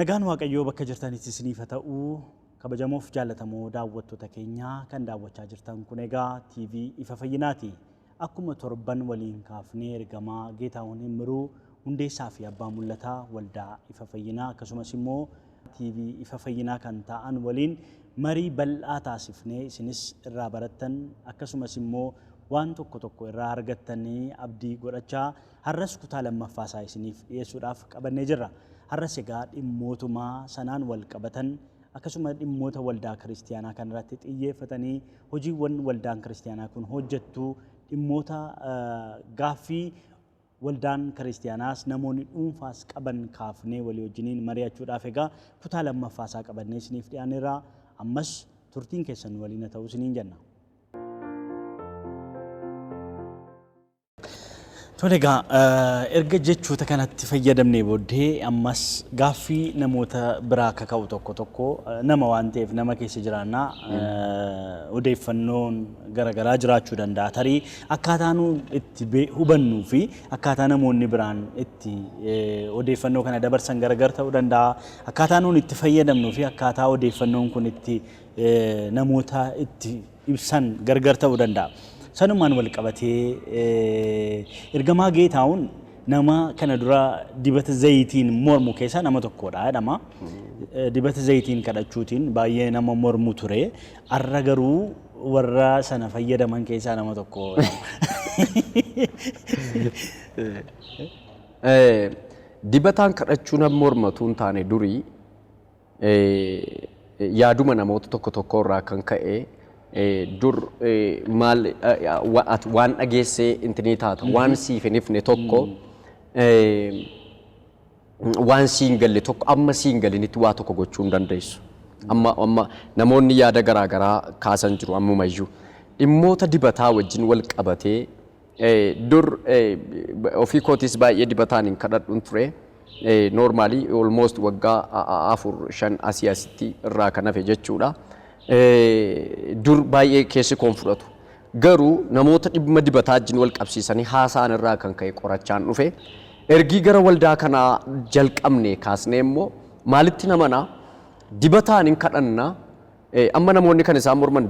Nagaan Waaqayyoo bakka jirtanitti isiniif haa ta'u kabajamoof jaallatamoo daawwattoota keenyaa kan daawwachaa jirtan kun egaa TV Ifa Fayyinaati. Akkuma torban waliin kaafnee ergamaa Geetahun Immiruu hundeessaa fi abbaa mul'ataa waldaa Ifa Fayyinaa akkasumas immoo TV Ifa Fayyinaa kan ta'an waliin marii bal'aa taasifnee isinis irraa barattan akkasumas immoo waan tokko irraa argattanii abdii godhachaa har'as kutaa lammaffaasaa isiniif dhiyeessuudhaaf qabannee jirra. Har'as egaa dhimmootumaa sanaan wal qabatan akkasuma dhimmoota waldaa kiristiyaanaa kan irratti xiyyeeffatanii hojiiwwan waldaan kiristiyaanaa kun hojjettu dhimmoota gaaffii waldaan kiristiyaanaas namoonni dhuunfaas qaban kaafnee walii wajjiniin mari'achuudhaaf egaa kutaa lammaffaasaa qabannee isiniif dhiyaanneerra. Ammas turtiin keessan waliin ta'uu isiniin jenna. Tolega erga jechuuta kanatti fayyadamnee booddee ammas gaaffii namoota biraa kaka'u tokko nama waan ta'eef nama keessa jiraannaa odeeffannoon garagaraa jiraachuu danda'a. Tarii akkaataa nuun itti hubannuu fi akkaataa namoonni biraan itti odeeffannoo kana dabarsan garagar ta'uu danda'a. Akkaataa nuun itti fayyadamnuu fi akkaataa odeeffannoon kun itti namoota itti ibsan gargar ta'uu danda'a. Sanumaan wal qabatee ergamaa Geetahun nama kana dura dibata zayitiin mormu keessaa nama tokkodha jedhama. Dibata zayitiin kadhachuutiin baay'ee nama mormu ture. Har'a garuu warra sana fayyadaman keessaa nama tokkodha. Dibataan kadhachuu nama mormatu hin taane durii yaaduma namoota tokko irraa kan ka'e dur maal waan dhageessee intini taata waan siif hin ifne tokko waan siin galle tokko amma siin galinitti waa tokko gochuu hin dandeessu. Amma namoonni yaada garaagaraa kaasan jiru ammumayyuu dhimmoota dibataa wajjin wal qabatee dur ofii kootis baay'ee dibataan hin kadhadhuun ture. Normally almost waggaa 4-5 asitti irraa kan hafe jechuudha. Dur baay'ee keessi koon fudhatu. Garuu namoota dhimma dibataa wajjin wal qabsiisanii haasaan irraa kan ka'e qorachaan dhufe. Ergii gara waldaa kanaa jalqabne kaasnee immoo maalitti namanaa dibataan hin kadhanna. Amma namoonni kan isaan morman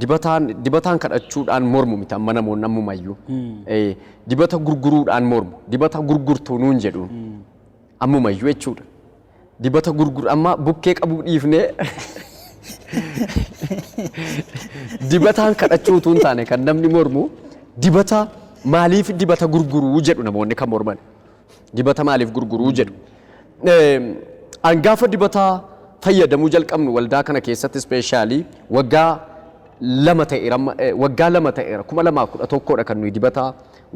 dibataan kadhachuudhaan mormu miti amma namoonni ammumayyuu. Dibata gurguruudhaan mormu. Dibata gurgurtuu nuun jedhuun. Ammumayyuu jechuudha. Dibata gurguru amma bukkee qabuu dhiifnee dibataan kadhachuutu hin taane kan namni mormu dibata maaliif dibata gurguruu jedhu namoonni kan morman. Dibata maaliif gurguruu jedhu. Angaafa dibata fayyadamuu jalqabnu waldaa kana keessatti ispeeshaalii waggaa lama ta'eera 2011 kan nuyi dibata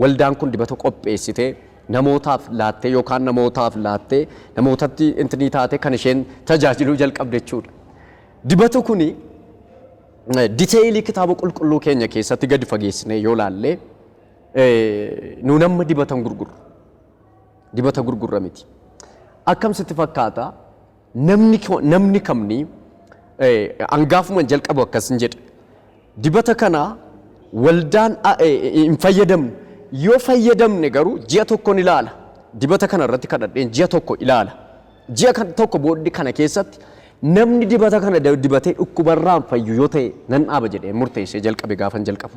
waldaan kun dibata qopheessitee namootaaf laattee yookaan namootaaf laattee namootatti intinii taate kan isheen tajaajiluu jalqabde jechuudha. Dibata kuni diteeyilii kitaaba qulqulluu keenya keessatti gadi fageessinee yoo laalle nu nama dibatan gurgurru. Dibata gurgurra miti. Akkamsitti fakkaata namni kamni angaafuma jalqabu akkasin jedha. Dibata kana waldaan hin fayyadamnu. Yoo fayyadamne garuu ji'a tokkoon ilaala. Dibata kana irratti kadhadheen ji'a tokko ilaala. Ji'a tokko booddee kana keessatti namni dibata kana dibatee dhukkubarraan fayyu yoo ta'e nan dhaaba jedhee murteessee jalqabe gaafan jalqabu.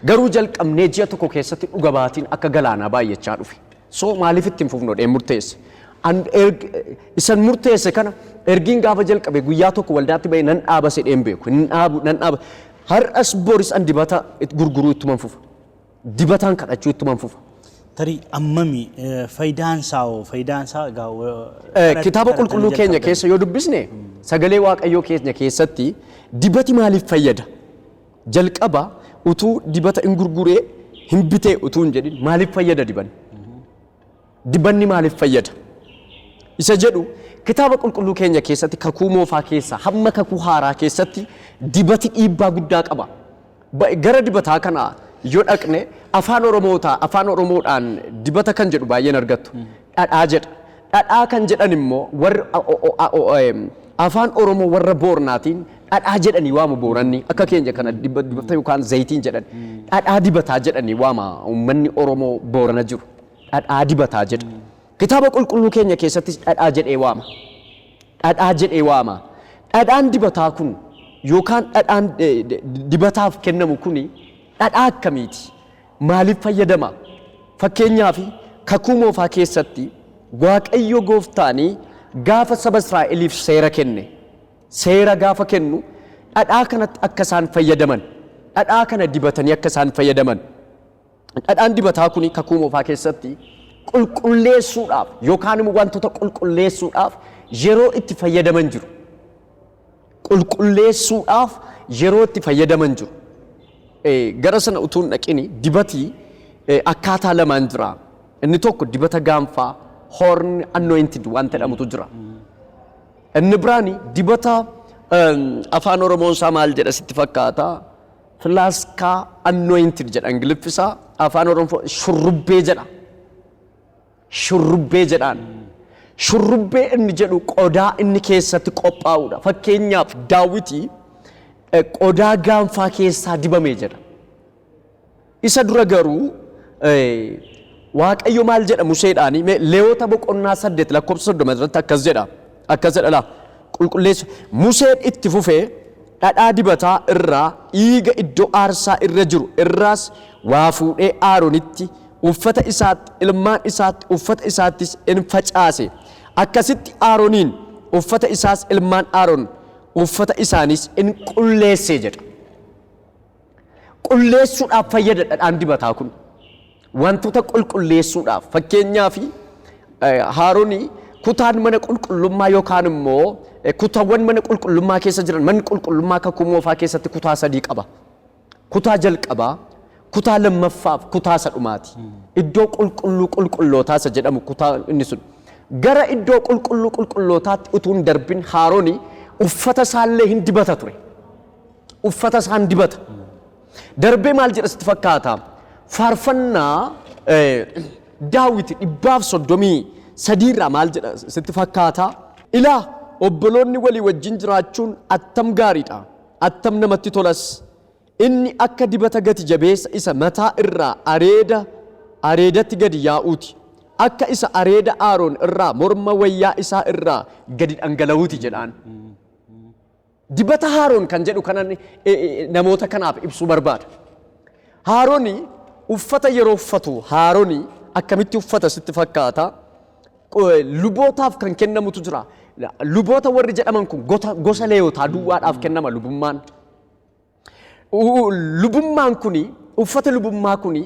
Garuu jalqabnee ji'a tokko keessatti dhuga baatiin akka galaanaa baay'achaa dhufe. So maaliif ittiin fufnoo dhee murteesse. Isan murteesse kana ergiin gaafa jalqabe guyyaa tokko waldaatti bahee nan dhaaba sedheen beeku. Nan dhaaba. Har'as boris an dibata gurguruu ittuman fufa. Dibataan kadhachuu ittuman fufa. Tarii ammami faayidaan kitaaba qulqulluu keenya keessa yoo dubbisne sagalee waaqayyoo keenya keessatti dibati maaliif fayyada? Jalqaba utuu dibata hin gurguree hin bitee utuu hin jedhin maaliif fayyada dibanni? Dibanni maaliif fayyada? Isa jedhu kitaaba qulqulluu keenya keessatti kakuu moofaa keessa hamma kakuu haaraa keessatti dibati dhiibbaa guddaa qaba. Gara dibataa kanaa yoo dhaqne afaan oromoodhaan dibata kan jedhu baay'een argattu. Dhadhaa jedha. Dhadhaa kan jedhan immoo afaan oromoo warra boornaatiin dhadhaa jedhanii waamu booranni akka keenya kana dibata yookaan zayitiin jedhan. Dhadhaa dibataa jedhanii waama uummanni oromoo boorana jiru. Dhadhaa dibataa jedha. Kitaaba qulqulluu keenya keessatti dhadhaa jedhee waama. dhadhaa jedhee waama. Dhadhaan dibataa kun yookaan dhadhaan dibataaf kennamu kuni dhadhaa akkamiiti? Maaliif fayyadama? Fakkeenyaaf kakuu moofaa keessatti Waaqayyo gooftaanii gaafa saba Israa'eliif seera kenne. Seera gaafa kennu dhadhaa kanatti akka isaan fayyadaman, dhadhaa kana dibatanii akka isaan fayyadaman. Dhadhaan dibataa kuni kakuu moofaa keessatti qulqulleessuudhaaf yookaan immoo wantoota qulqulleessuudhaaf yeroo itti fayyadaman jiru. Qulqulleessuudhaaf yeroo itti fayyadaman jiru. Gara sana utuun dhaqini dibatii akkaataa lamaan jira. Inni tokko dibata gaanfaa horn anointed wanta jedhamutu jira. Inni biraani dibata afaan Oromoon isaa maal jedha sitti fakkaata? Filaaskaa anointed jedha Ingiliffisaa, afaan Oromoo shurrubbee jedha. Shurrubbee jedhaan. Shurrubbee inni jedhu qodaa inni keessatti qophaa'udha. Fakkeenyaaf Daawiti qodaa gaanfaa keessaa dibamee jedha. Isa dura garuu Waaqayyo maal jedha Museedhaani? Leewwota boqonnaa 8 lakkoofsa 30 irratti akkas jedha. Akkas jedha laa qulqulleessu. Museen itti fufee dhadhaa dibataa irraa dhiiga iddoo aarsaa irra jiru irraas waa fuudhee Aroonitti uffata isaatti ilmaan isaatti uffata isaattis in facaase. Akkasitti Arooniin uffata isaas ilmaan Aroon uffata isaanis in qulleessee jedha. Qulleessuudhaaf fayyada dhadhaan dibataa kun. Wantoota qulqulleessuudhaaf fakkeenyaaf Aroonii kutaan mana qulqullummaa yookaan immoo kutaawwan mana qulqullummaa keessa jiran manni qulqullummaa kakuu moofaa keessatti kutaa 3 qaba. Kutaa jalqabaa, kutaa lammaffaaf kutaa sadhumaati. Iddoo qulqullootaa isa jedhamu kutaa inni sun. Gara iddoo qulqullootaatti utuun darbin Aroonii uffata isaallee hin dibata ture. Uffata isaan dibata. Darbee maal jedha sitti fakkaata? Faarfannaa Daawiti 133 irraa maal jedha sitti fakkaata? Ilaa obboloonni walii wajjin jiraachuun attam gaariidha. Attam namatti tolas. Inni akka dibata gati jabeessa isa mataa irraa areedatti gadi yaa'uuti. Akka isa areeda Aroon irraa morma wayyaa isaa irraa gadi dhangala'uuti jedhaan. Dibata Aroon kan jedhu kanan namoota kanaaf ibsuu barbaada. Aroonii uffata yeroo uffatu Aroonii akkamitti uffata sitti fakkaata? Lubootaaf kan kennamutu jira. Luboota warri jedhaman kun gosa leeyotaa duwwaadhaaf kennama lubummaan. Lubummaan kuni uffata lubummaa kuni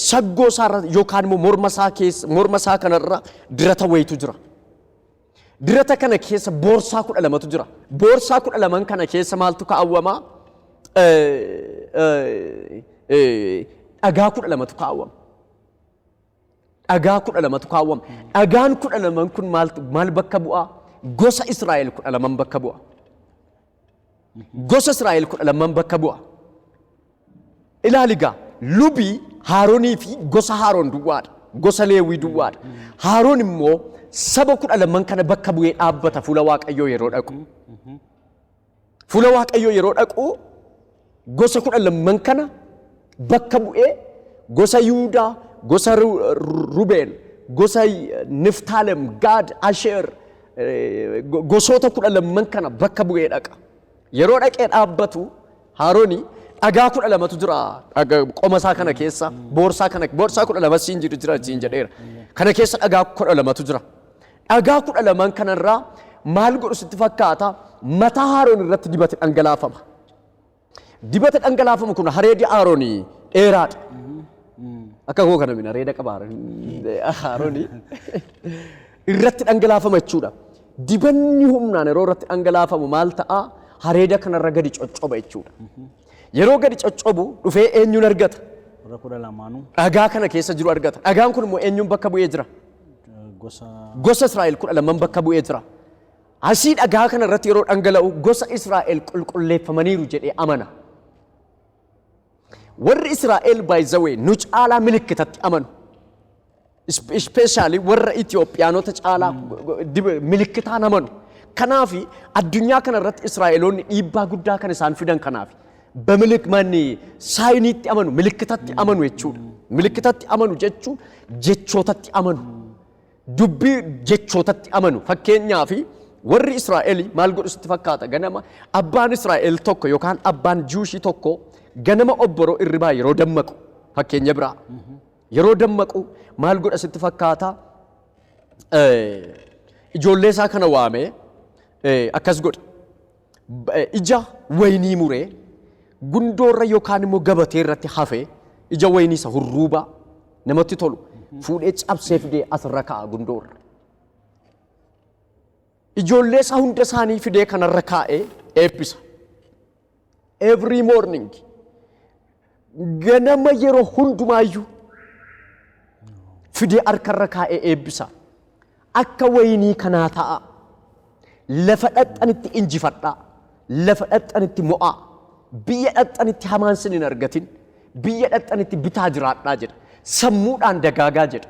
saggoo isaarra yookaan immoo morma isaa kanarra dirata wayitu jira. Dirata kana keessa boorsaa 12tu jira. Boorsaa 12 kana keessa maaltu kaa'awwama? Dhagaa 12tu kaa'awwama. Dhagaa 12tu kaa'awwama. Dhagaan 12 kun maal bakka bu'aa? Gosa Israa'el 12 bakka bu'a. Gosa Israa'el 12 bakka bu'a. Ilaaligaa lubii Aroonii fi gosa Aroon duwwaadha. Gosa Leewwii duwwaadha. Aroon immoo saba 12 kana bakka bu'ee dhaabbata fuula Waaqayyoo yeroo dhaqu. Fuula Waaqayyoo yeroo dhaqu gosa 12 kana bakka bu'ee gosa Yihuudaa, gosa Rubeen, gosa Niftaalem, Gaad, Asheer gosoota 12 kana bakka bu'ee dhaqa. Yeroo dhaqee dhaabbatu Aroonii dhagaa 12tu jira. Qoma isaa kana keessa boorsaa 12 siin jira siin jedheera. Kana keessa dhagaa 12tu jira. Dhagaa 12 kanarraa maal godhu sitti fakkaata? Mataa Aroon irratti dibata dhangalaafama. Dibata dhangalaafamu kun areedi Aroonii dheeraadha. Akka koo kana min areeda qaba Aroonii irratti dhangalaafama jechuudha. Dibanni humnaan yeroo irratti dhangalaafamu maal ta'a? Areeda kanarra gadi coccoba jechuudha. Yeroo gadi coccobu dhufee eenyuun argata? Dhagaa kana keessa jiru argata. Dhagaan kun immoo eenyuun bakka bu'ee jira? Gosa Israa'el 12 bakka bu'ee jira. Asii dhagaa kana irratti yeroo dhangala'u gosa Israa'el qulqulleeffamaniiru jedhee amana. Warri Israa'el by the way nu caalaa milikkitatti amanu. Especially warra Itoophiyaanota caalaa milikkitaan amanu. Kanaafi addunyaa kana irratti Israa'eloonni dhiibbaa guddaa kan isaan fidan kanaafi. Bamilikmanni saayiniitti amanu, milikkitatti amanu jechuudha. Milikkitatti amanu jechuun jechootatti amanu. Dubbii jechootatti amanu. Fakkeenyaaf warri Israa'el maal godhu sitti fakkaata ganama abbaan Israa'el tokko yookaan abbaan Juushii tokko ganama obboroo irribaa yeroo dammaqu fakkeenya biraa yeroo dammaqu maal godha sitti fakkaata ijoollee isaa kana waamee akkas godha ija waynii muree gundoorra yookaan immoo gabatee irratti hafee ija waynii isa hurruubaa namatti tolu fuudhee cabsee fidee asirra kaa'a gundoorra. Ijoollee isaa hunda isaanii fidee kanarra kaa'ee eebbisa. Every morning ganama yeroo hundumaayyuu fidee harkarra kaa'ee eebbisa. Akka waynii kanaa ta'a. Lafa dhaxxanitti injifadhaa. Lafa dhaxxanitti mo'aa. Biyya dhaxxanitti hamaan sin hin argatin. Biyya dhaxxanitti bitaa jiraadhaa jedha. Sammuudhaan dagaagaa jedha.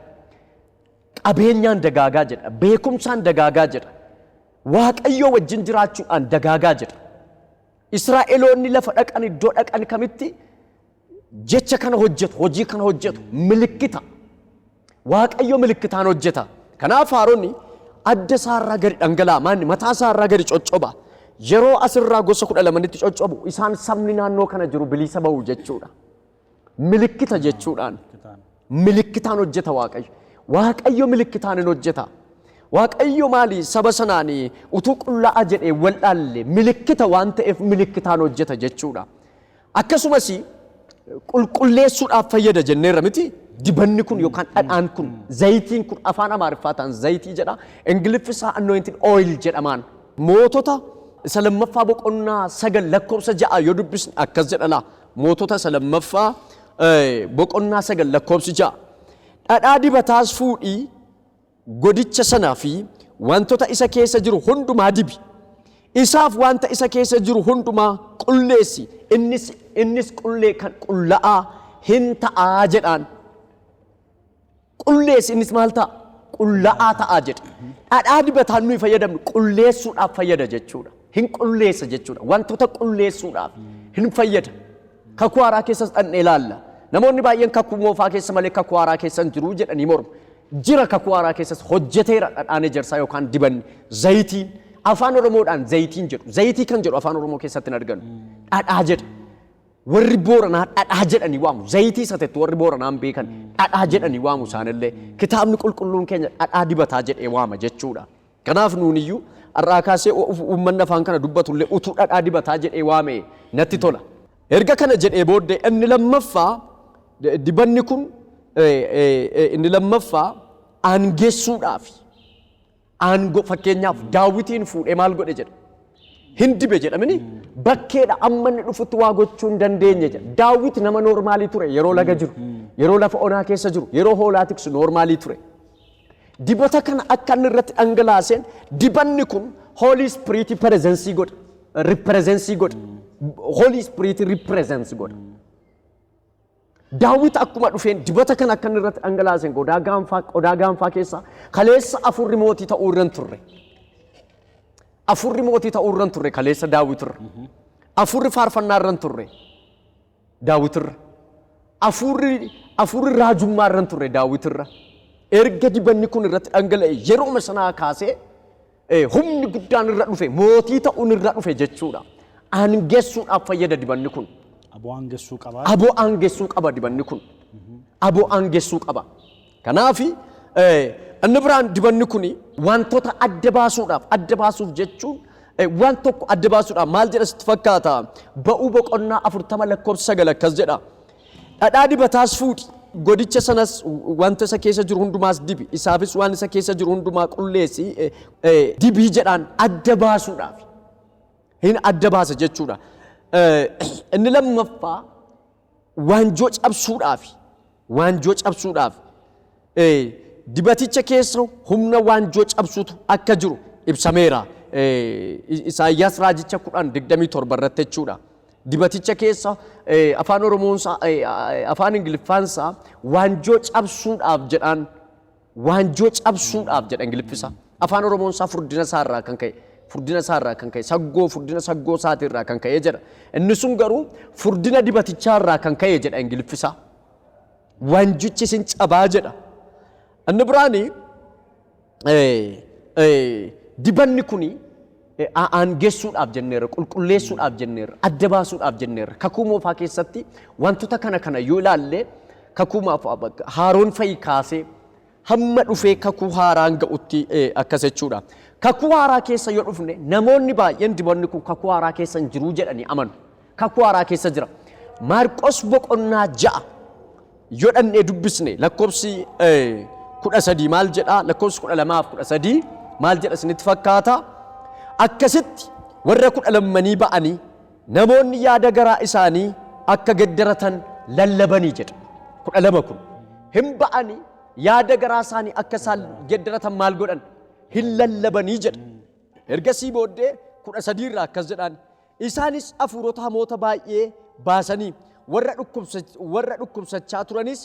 Qabeenyaan dagaagaa jedha. Beekumsaan dagaagaa jedha. Waaqayyoo wajjin jiraachuudhaan dagaagaa jedha. Israa'eloonni lafa dhaqan iddoo dhaqan kamitti jecha kana hojjetu, hojii kana hojjetu, milikkita. Waaqayyoo milikkitaan hojjeta. Kanaaf Aroonni adda isaarraa gadi dhangalaa'a, maanni mataa isaarraa gadi coccoba. Yeroo asirraa gosa 12tti coccobu isaan sabni naannoo kana jiru bilisa ba'u jechuudha. Milikkita jechuudhaan. Milikkitaan hojjeta Waaqayyo. Waaqayyo milikkitaan hin hojjeta. Waaqayyo maali saba sanaani utuu qullaa jedhee wal dhaalle milikkita waan ta'eef milikkitaan hojjeta jechuudha. Akkasumas qulqulleessuudhaaf fayyada jenneerra miti. Dibanni kun yookaan dhadhaan kun zayitiin kun afaan Amaariffaataan zayitii jedha. Ingiliffisaa anointed oil jedhamaan. Mootota isa lammaffaa boqonnaa 9 lakkoofsa 6 yoo dubbisne akkas jedhala. Mootota isa lammaffaa boqonnaa 9 lakkoofsi 6. Dhadhaa dibataas fuudhii godicha sanaa fi wantoota isa keessa jiru hundumaa dibi. Isaaf wanta isa keessa jiru hundumaa qulleessi. Innis qullee kan qulla'aa hin ta'aa jedhaan. Qulleessi innis maal ta'a? Qulla'aa ta'aa jedha. Dhadhaa dibataan nuyi fayyadamnu qulleessuudhaaf fayyada jechuudha. Hin qulleessa jechuudha. Wantoota qulleessuudhaaf hin fayyada. Kakuu haaraa keessas dhandhee ilaalla. Namoonni baay'een kakuu moofaa keessa malee kakuu haaraa keessa hin jiru jedhanii mormu. Jira kakuu haaraa keessas hojjeteera dhadhaan ejersaa yookaan dibanni zayitiin afaan Oromoodhaan zayitiin jedhu. Zayitii kan jedhu afaan Oromoo keessatti hin arganu. Dhadhaa jedha. Warri Booranaa dhadhaa jedhanii waamu. Zayitii isateetti warri Booranaan beekan dhadhaa jedhanii waamu isaanillee. Kitaabni qulqulluun keenya dhadhaa dibataa jedhee waama jechuudha. Kanaaf nuuniyyuu har'aa kaasee uummanni afaan kana dubbatullee utuu dhadhaa dibataa jedhee waame natti tola. Erga kana jedhee booddee inni lammaffaa dibanni kun inni lammaffaa aangeessuudhaaf aangoo fakkeenyaaf Daawitiin fuudhee maal godhe jedha. Hin dibe jedhamini bakkeedha amma inni dhufutti waa gochuu hin dandeenye jedha. Daawit nama noormaalii ture yeroo laga jiru, yeroo lafa onaa keessa jiru, yeroo hoolaa tiksu noormaalii ture. Dibata kana akka inni irratti dhangalaaseen dibanni kun Holy Spirit presence godha, represence godha. Holy Spirit represents godha. Daawit akkuma dhufeen dibata kana akka inni irratti dhangalaaseen qodaa gaanfaa keessa kaleessa afurri mootii ta'uu irra hin turre. Afurri mootii ta'uu irra hin turre kaleessa Daawit irra. Afurri faarfannaa irra hin turre Daawit irra. Afurri raajummaa irra hin turre Daawit irra. Erga dibanni kun irratti dhangala'e yeroo sanaa kaasee humni guddaan irra dhufe mootii ta'uun irra dhufe jechuudha. Aangeessuudhaaf fayyada dibanni kun. Aboo aangeessuu qaba. Aboo aangeessuu qaba dibanni kun. Aboo aangeessuu qaba. Kanaafi inni biraan dibanni kun wantoota adda baasuuf jechuun waan tokko adda baasuudhaaf maal jedha sitti fakkaata? Ba'uu boqonnaa 40 lakkoofsa 9 akkas jedha. Dhadhaa dibataas fuudhi. Godicha sanas wanta isa keessa jiru hundumaas dibi. Isaafis waan isa keessa jiru hundumaa qulleessi dibii jedhaan adda baasuudhaaf. Hin adda baasa jechuudha. Inni lammaffaa waanjoo cabsuudhaaf dibaticha keessa humna waanjoo cabsuutu akka jiru ibsameera. Isaayyaas raajicha 10:27 irratti jechuudha. Dibaticha keessa afaan Oromoonsaa afaan Ingiliffaansaa waanjoo cabsuudhaaf jedhaan Ingiliffisa. Afaan Oromoonsaa furdina isaarraa kan ka'e. Furdina saggoo isaatirraa kan ka'ee jedha. Inni sun garuu furdina dibaticharraa kan ka'ee jedha Ingiliffisa. Waanjichi isin cabaa jedha. Inni biraani dibanni kuni aangessuudhaaf jenneerra, qulqulleessuudhaaf jenneerra, adda baasuudhaaf jenneerra. Kakuu moofaa keessatti wantoota kana yoo ilaalle kakuu haaroon fa'i kaasee hamma dhufee kakuu haaraan ga'utti akkas jechuudha. Kakuu haaraa keessa yoo dhufne namoonni baay'een dibanni kun kakuu haaraa keessa hin jiru jedhanii amanu. Kakuu haaraa keessa jira. Maarqos boqonnaa 6 yoo dhannee dubbisne lakkoofsi 13 maal jedha? Lakkoofsi 12 maal jedha isinitti fakkaata? Akkasitti warra 12 ba'anii namoonni yaada garaa isaanii akka geddaratan lallabanii jedha. 12 kun hin ba'anii yaada garaa isaanii akka isaan geddaratan maal godhan? Hin lallabanii jedha. Ergasii booddee 13 irraa akkas jedhaan isaanis hafuurota hamoota baay'ee baasanii warra dhukkubsachaa turanis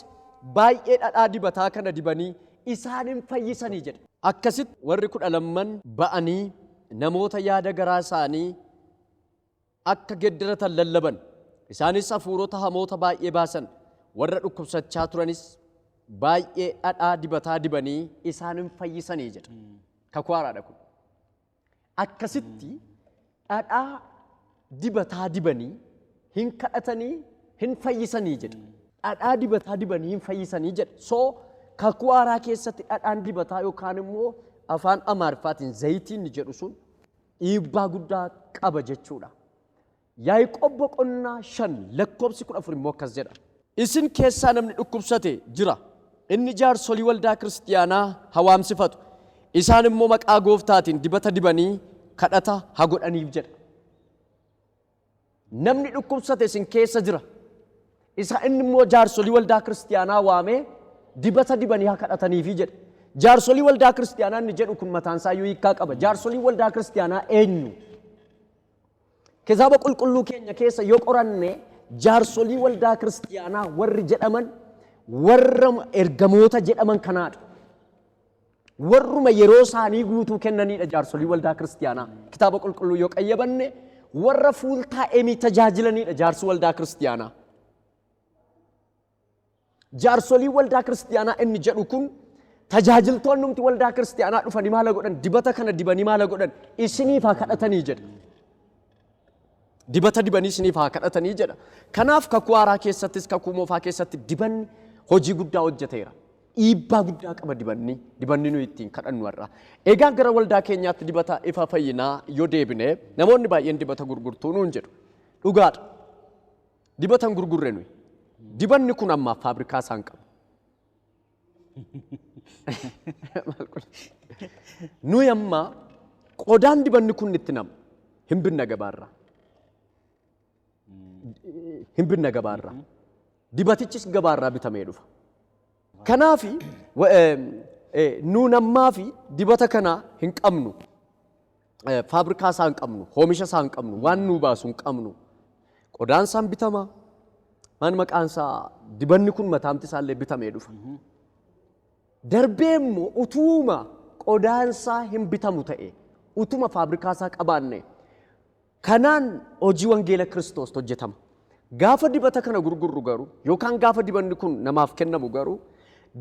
baay'ee dhadhaa dibataa kana dibanii isaanin fayyisanii jedha. Akkasitti warri 12 ba'anii namoota yaada garaa isaanii akka geddaratan lallaban isaanis hafuurota hamoota baay'ee baasan warra dhukkubsachaa turanis baay'ee dhadhaa dibataa dibanii isaanin fayyisanii jedha. Kakuu haaraadha kun. Akkasitti dhadhaa dibataa dibanii hin kadhatanii hin fayyisanii jedha. Dhadhaa dibataa dibanii hin fayyisanii jedha. So kakuu haaraa keessatti dhadhaan dibataa yookaan immoo afaan Amaariffaatiin zayitiin jedhu sun dhiibbaa guddaa qaba jechuudha. Yaaqoob boqonnaa 5 lakkoofsi 14 immoo akkas jedha. Isin keessaa namni dhukkubsate jira. Inni jaarsolii waldaa kiristiyaanaa hawaamsifatu. Isaan immoo maqaa gooftaatiin dibata dibanii kadhata haa godhaniif jedha. Namni dhukkubsate isin keessa jira. Isa inni immoo jaarsolii waldaa kiristiyaanaa waamee dibata dibanii haa kadhataniif jedha. Jaarsolii waldaa kiristiyaanaa inni jedhu kun mataan isaa iyyuu hiikkaa qaba. Jaarsolii waldaa kiristiyaanaa eenyu? Kitaaba qulqulluu keenya keessa yoo qoranne jaarsolii waldaa kiristiyaanaa warri jedhaman warra ergamoota jedhaman kanaadha. Warruma yeroo isaanii guutuu kennaniidha jaarsolii waldaa kiristiyaanaa. Kitaaba qulqulluu yoo qayyabanne warra fuul taa'ee tajaajilaniidha jaarsolii waldaa kiristiyaanaa. Jaarsolii waldaa kiristiyaanaa inni jedhu kun tajaajiltoonni numti waldaa kiristiyaanaa dhufanii maal godhan? Dibata kana dibanii maal godhan? Isiniif haa kadhatanii jedha. Dibata dibanii isiniif haa kadhatanii jedha. Kanaaf kakuu haaraa keessattis kakuu moofaa keessatti dibanni hojii guddaa hojjeteera. Dhiibbaa guddaa qaba dibanni nuyi ittiin kadhannu irraa. Egaa gara waldaa keenyaatti dibata ifa fayyinaa yoo deebine namoonni baay'een dibata gurgurtuu nuun jedhu. Dhugaadha. Dibata hin gurgurre nuyi. Dibanni kun ammaaf faabrikaa isaan qabu. Nuyi amma qodaan dibanni kun itti nama hin binna gabaarraa. Hin binna gabaarraa. Dibatichis gabaarraa bitamee dhufa. Kanaafi nuun ammaa fi dibata kana hin qabnu. Faabrikaa isaa hin qabnu. Oomisha isaa hin qabnu. Waan nuu baasu hin qabnu. Qodaan isaan bitama. Maan maqaan isaa dibanni kun mataamti isaallee bitamee dhufa. Darbee immoo utuma qodaan isaa hin bitamu ta'e utuma faabrikaa isaa qabaanne kanaan hojii wangeela Kiristoos hojjetama. Gaafa dibata kana gurgurru garuu yookaan gaafa dibanni kun namaaf kennamu garuu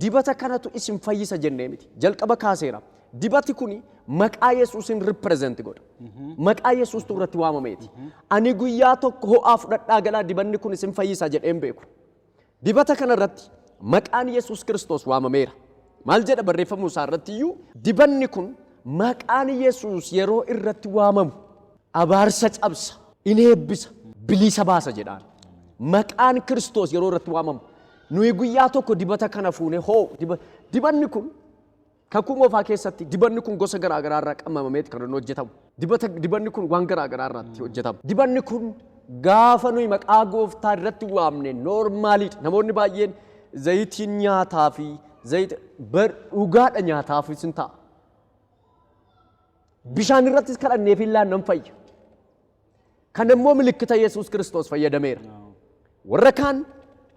dibata kanatu isin fayyisa jennee miti. Jalqaba kaaseera. Dibati kuni maqaa Yesuusin ripireezenti godha. Maqaa Yesuustu irratti waamameeti. Ani guyyaa tokko ho'aa fudhadhaa galaa dibanni kun isin fayyisa jedheen beeku. Dibata kana irratti maqaan Yesuus Kiristoos waamameera. Maal jedha barreeffamuu isaa irratti iyyuu dibanni kun maqaan Yesuus yeroo irratti waamamu abaarsa cabsa, in eebbisa, bilisa baasa jedhaan. Maqaan Kiristoos yeroo irratti waamamu. Nuyi guyyaa tokko dibata kana fuune hoo dibanni kun kakuu moofaa keessatti dibanni kun gosa garaa garaa irraa qabamameeti kan hojjetamu. Dibanni kun waan garaa garaa irratti hojjetama. Dibanni kun gaafa nuyi maqaa gooftaa irratti waamne noormaaliidha. Namoonni baay'een zayitiin nyaataa fi zayita dhugaadha nyaataaf isin ta'a. Bishaan irrattis kadhannee fillaan nan fayya. Kan immoo milikkita Yesuus Kiristoos fayyadameera. Warra kaan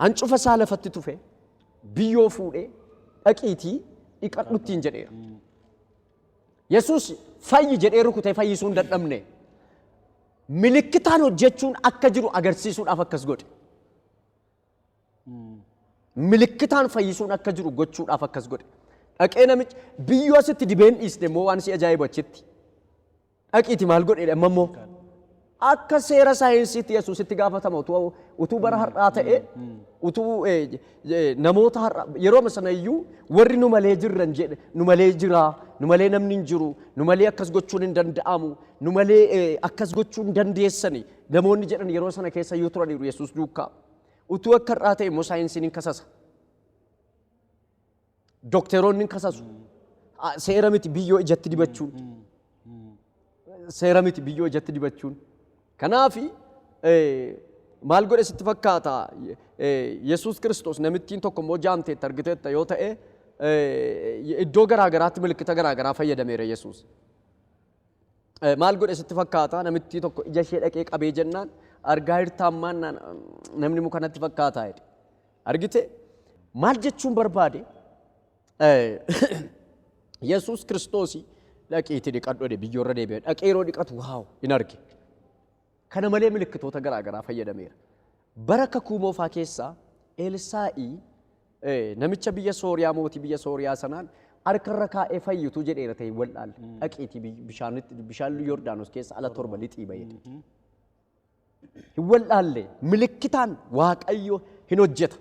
hancufa isaa lafatti tufe biyyoo fuudhee dhaqiitii dhiqadhuttiin jedheera. Yesuus fayyi jedhee rukutee fayyisuu hin dadhabne. Milikkitaan hojjechuun akka jiru agarsiisuudhaaf akkas godhe. Milikkitaan fayyisuun akka jiru gochuudhaaf akkas godhe. Dhaqee namichi biyyoo asitti dibeen dhiisne immoo waan si ajaa'ibu achitti. dhaqiiti maal godhe ammoo akka seera saayinsiitti Yesuusitti gaafatama utuu bara har'aa ta'e utuu namoota har'a yeroo sana iyyuu warri nu malee jirran jedhe nu malee jira nu malee namni hin jiru nu malee akkas gochuun hin danda'amu nu malee akkas gochuun hin dandeessani namoonni jedhan yeroo sana keessa iyyuu turaniiru Yesuus duukaa utuu akka har'aa ta'e immoo saayinsiin hin kasasa dookteroonni hin kasasu seera miti biyyoo ijatti dibachuun seera miti biyyoo ijatti dibachuun kanaafi maal godhe sitti fakkaata Yesuus Kiristoos namittiin tokko immoo jaamteetti argiteetta yoo ta'e iddoo garaa garaatti milikkita garaa garaa fayyadameera Yesuus. Maal godhe sitti fakkaata namittii tokko ija ishee dhaqee qabee jennaan argaa hirtaammaan namni mukanatti fakkaataa jedhe. Argite maal jechuun barbaade Yesuus Kiristoos dhaqiitti dhiqadhu biyyoorra deebi'e dhaqee yeroo dhiqatu waaw in arge. Kana malee milikkitoota garaa garaa fayyadameera. Bara kakuu moofaa keessaa Elsaa'ii namicha biyya Sooriyaa mootii biyya Sooriyaa sanaan harkarra kaa'ee fayyitu jedheera ta'e wal'aal dhaqiitii bishaan Yordaanos keessa ala torba lixii bayeedha. Hin wal'aalle milikkitaan Waaqayyo hin hojjeta.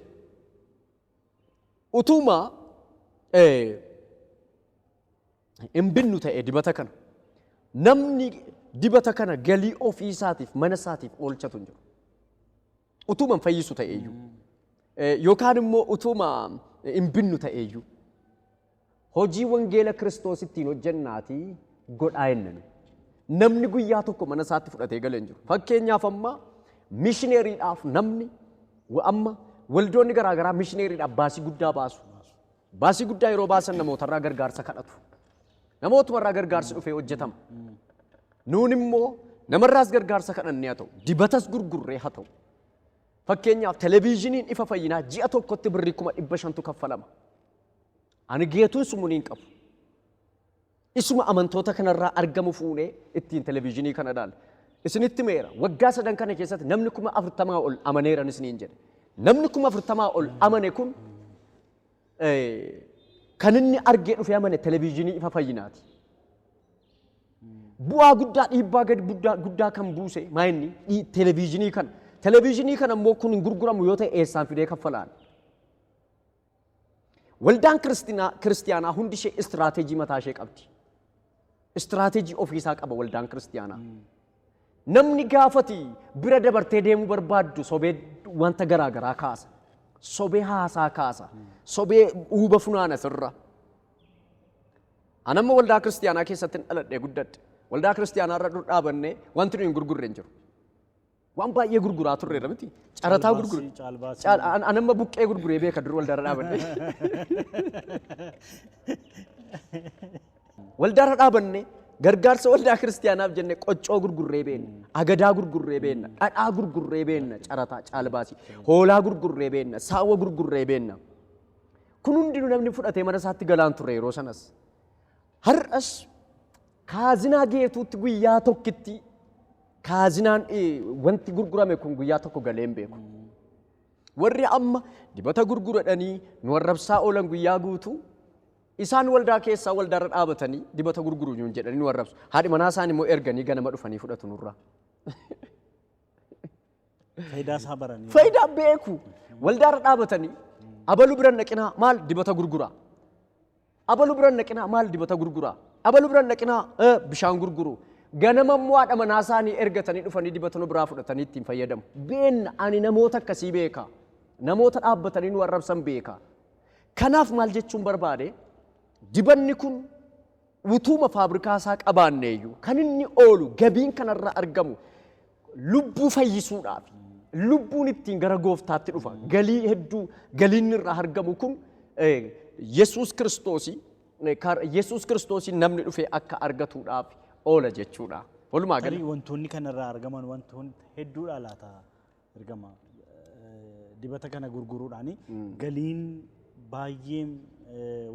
Utuma hin binnu ta'e dibata kana namni dibata kana galii ofii isaatiif mana isaatiif oolchatu hin jiru. Utuma hin fayyisu ta'eeyyuu yookaan immoo utuma hin binnu ta'eeyyuu hojii wangeela Kiristoos ittiin hojjennaatii godhaa jennaan. Namni guyyaa tokko mana isaatti fudhatee galee hin jiru. Fakkeenyaaf amma mishineeriidhaaf namni amma waldoonni garaa garaa mishineeriidhaaf baasii guddaa baasu. Baasii guddaa yeroo baasan namootarraa gargaarsa kadhatu. Namootumarraa gargaarsi dhufee hojjetama. Nuun immoo namarraas gargaarsa kadhannee haa ta'u dibatas gurgurree haa ta'u. Fakkeenyaaf televiizhiniin ifa fayyinaa ji'a tokkotti birrii 500 kaffalama. Ani geetuun sumuuniin qabu. Isuma amantoota kanarraa argamu fuunee ittiin televiizhinii kana ilaala. Isinitti meera waggaa 3 kana keessatti namni 40 ol amaneeran isiniin jedhe. Namni 40 ol amane kun kan inni argee dhufee amane televiizhinii ifa fayyinaati. Bu'aa guddaa dhiibbaa gadi guddaa kan buuse maayinni televiizhinii kana. Televiizhinii kana immoo kun hin gurguramu yoo ta'e eessaan fidee kaffalaan. Waldaan kiristiyaanaa hundi ishee istiraateejii mataa ishee qabdi. Istiraateejii ofiisaa qaba waldaan kiristiyaanaa. Namni gaafati bira dabartee deemuu barbaaddu sobee wanta garaa garaa kaasa. Sobee haasaa kaasa. Sobee uuba funaana sirra. Anamma waldaa kiristiyaanaa keessatti dhaladhee guddadhe. Waldaa kiristiyaanaa irra dhaabannee wanti nuyi hin gurgurre hin jiru. Waan baay'ee gurguraa turreera miti. Carataa gurgure. Anamma buqqee gurguree beeka dur waldaarra dhaabannee. Waldaarra dhaabannee gargaarsa waldaa kiristiyaanaaf jenne qoccoo gurgurree beenna, agadaa gurgurree beenna, dhadhaa gurgurree beenna, carataa caalbaasii, hoolaa gurgurree beenna, saawwa gurgurree beenna. Kun hundinuu namni fudhatee mana isaatti galaan ture yeroo sanas. Har'as kaazinaa geetuutti guyyaa tokkitti kaazinaan wanti gurgurame kun guyyaa tokko galee hin beeku. Warri amma dibata gurguradhanii nu arrabsaa oolan guyyaa guutuu isaan waldaa keessaa waldaarra dhaabatanii dibata gurguruu nuun jedhanii nu arrabsu. Haadhi manaa isaan immoo erganii ganama dhufanii fudhatu nurraa. Faayidaa isaa baranii. Faayidaa beeku. Waldaarra dhaabatanii abalu biran naqinaa maal dibata gurguraa. Abalu biran naqinaa maal dibata gurguraa. Abalu biran naqinaa bishaan gurguruu. Ganama immoo haadha manaa isaanii ergatanii dhufanii dibata nu biraa fudhatanii ittiin fayyadamu. Beenna ani namoota akkasii beeka. Namoota dhaabbatanii nu arrabsan beeka. Kanaaf maal jechuun barbaade dibanni kun utuma faabrikaa isaa qabaanneeyyuu kan inni oolu gabiin kanarraa argamu lubbuu fayyisuudhaaf lubbuun ittiin gara gooftaatti dhufa galii hedduu galiin irraa argamu kun Yesuus Kiristoosii namni dhufee akka argatuudhaaf oola jechuudha. Walumaa galatti wantoonni kanarraa argaman wantoonni hedduudha laata ergama dibata kana gurguruudhaani galiin baay'een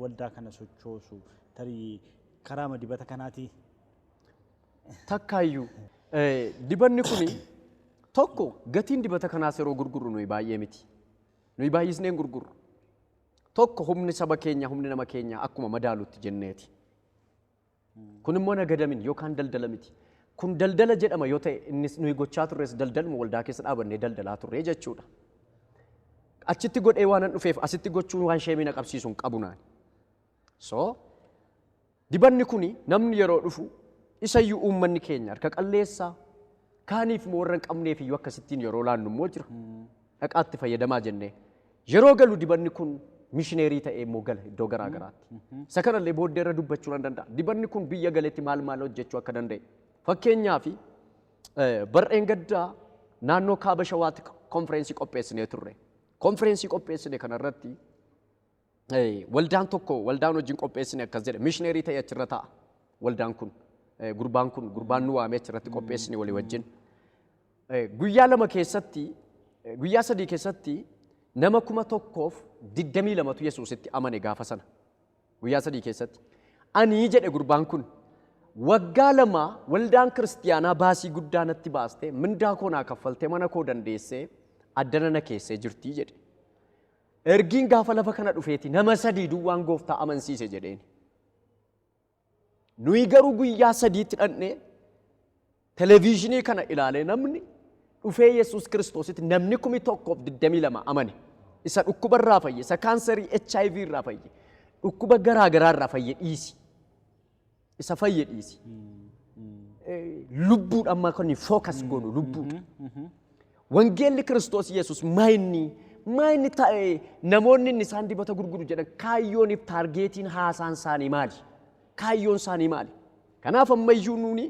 waldaa kana sochoosu tarii karaama dibata kanaati. Takkaayyuu dibanni kuni tokko gatiin dibata kanaas yeroo gurgurru nuyi baay'ee miti. Nuyi baay'isneen gurgurru. Tokko humni saba keenya humni nama keenya akkuma madaalutti jenneeti. Kun immoo nagadamin yookaan daldala miti. Kun daldala jedhama yoo ta'e innis nuyi gochaa turres daldaluma waldaa keessa dhaabannee daldalaa turre jechuudha. Achitti godhee waan an dhufeef asitti gochuun waan sheemina qabsiisuun qabu naan. So dibanni kuni namni yeroo dhufu isayyuu uummanni keenya harka qalleessaa kaaniif moo warra hin qabneef iyyuu akkasittiin yeroo laannu immoo jira. Dhaqaatti fayyadamaa jennee yeroo galu dibanni kun mishineerii ta'ee immoo gala iddoo garaa garaatti. Isa kanallee booddee irra dubbachuu nan danda'a. Dibanni kun biyya galeetti maal hojjechuu akka danda'e. Fakkeenyaaf bar'een gaddaa naannoo kaaba shawaatti konfereensii qopheessinee turre. Konfereensii qopheessine kanarratti waldaan tokko waldaan wajjin qopheessine akkas jedhe mishineerii ta'e achirra ta'a. Waldaan kun gurbaan nu waamee achirratti qopheessine walii wajjin. Guyyaa lama keessatti guyyaa sadii keessatti nama 1,022 Yesuusitti amane gaafa sana. Guyyaa sadii keessatti. Ani jedhe gurbaan kun waggaa lama waldaan kiristiyaanaa baasii guddaa natti baastee mindaa koo naa kaffaltee mana koo dandeessee addana na keessee jirtii jedhe. Ergiin gaafa lafa kana dhufeeti nama sadii duwwaan gooftaa amansiise jedheen. Nuyi garuu guyyaa sadiitti dhandhee televiizinii kana ilaalee namni dhufee Yesuus Kiristoositti namni 1,022 amane. Isa dhukkuba irraa fayye, isa kaanserii HIV irraa fayye, dhukkuba garaa garaa irraa fayye dhiisi. Isa fayye dhiisi. Lubbuudha amma kan fookas goonu lubbuudha. Wangeelli Kiristoos Yesuus maayinni ta'e namoonni inni isaan dibata gurguru jedhan kaayyooniif taargeetiin haasaan isaanii maali? Kaayyoon isaanii maali? Kanaaf ammayyuu nuuni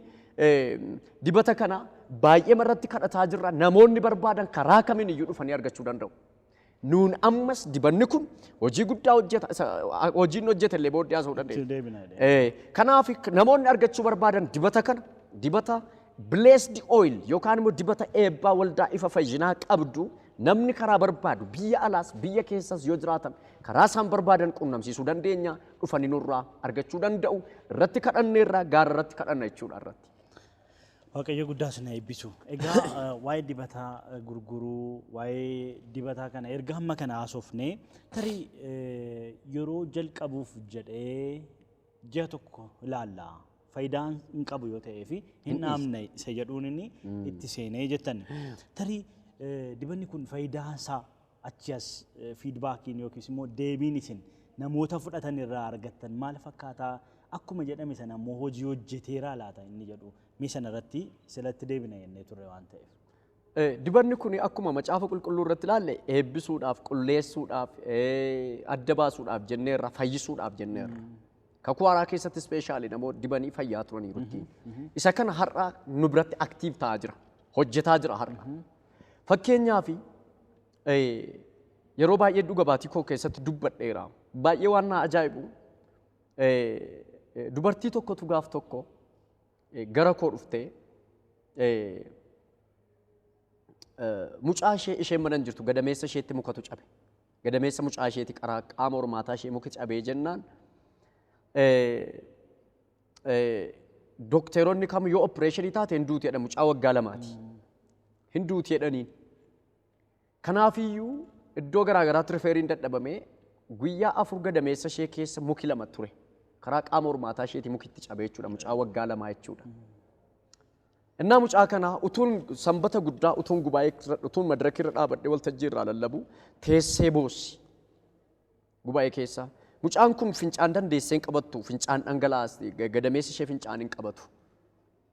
dibata kana baay'ee marratti kadhataa jirra. Namoonni barbaadan karaa kamiin iyyuu dhufanii argachuu danda'u. Nuun ammas dibanni kun hojii guddaa hojjeta. Hojiin hojjeta illee booddee haasa'uu dandeenya. Kanaaf namoonni argachuu barbaadan dibata kana dibata blessed oil yookaan immoo dibata eebbaa waldaa ifa fayyinaa qabdu namni karaa barbaadu biyya alaas biyya keessas yoo jiraatan karaa isaan barbaadan qunnamsiisuu dandeenya dhufanii nurraa argachuu danda'u irratti kadhanneerraa gaara irratti kadhanna jechuudha irratti. Waaqayyo guddaa sana eebbisu. Egaa waa'ee dibataa gurguruu waa'ee dibataa kana erga hamma kana haasofnee tarii yeroo jalqabuuf jedhee ji'a tokko ilaalla. Faayidaan hin qabu yoo ta'ee fi hin dhaamne isa jedhuun inni itti seenee jettan. Tarii dibanni kun faayidaa isaa achi as fiidbaakiin yookiis immoo deebiin isin namoota fudhatan irraa argattan maal fakkaataa akkuma jedhame sana immoo hojii hojjeteeraa laata inni jedhu mee sana irratti silatti deebina jennee turre waan ta'eef. Dibanni kun akkuma macaafa qulqulluu irratti ilaalle eebbisuudhaaf qulleessuudhaaf adda baasuudhaaf jenneerra fayyisuudhaaf jenneerra. Kakuu haaraa keessatti ispeeshaalii namoota dibanii fayyaa turanii rutiin. Isa kana har'a nu biratti aktiiv ta'aa jira. Hojjetaa jira har'a. Fakkeenyaaf yeroo baay'ee dhuga baatii koo keessatti dubbadheera. Baay'ee waan na ajaa'ibu dubartii tokkotu gaaf tokko gara koo dhuftee mucaa ishee manan jirtu gadameessa isheetti mukatu cabe. Gadameessa mucaa isheetti qaama hormaataa ishee muka cabee jennaan dokteeronni kam yoo opereeshinii taate hin duuti jedha mucaa waggaa lamaati. Hin duuti jedhaniin. Kanaafiyyuu iddoo garaa garaatti rifeeriin dadhabamee guyyaa 4 gadameessa ishee keessa muki 2 ture. Karaa qaama hormaataa isheetti mukitti cabee jechuudha mucaa waggaa 2 jechuudha. Innaa mucaa kana utuun sanbata guddaa utuun gubaa'ee utuun madaraka irra dhaabadhee waltajjii irraa lallabu teessee boossi gubaa'ee keessa. Mucaan kun fincaan dandeessee hin qabattu fincaan dhangalaas gadameessi ishee fincaan hin qabatu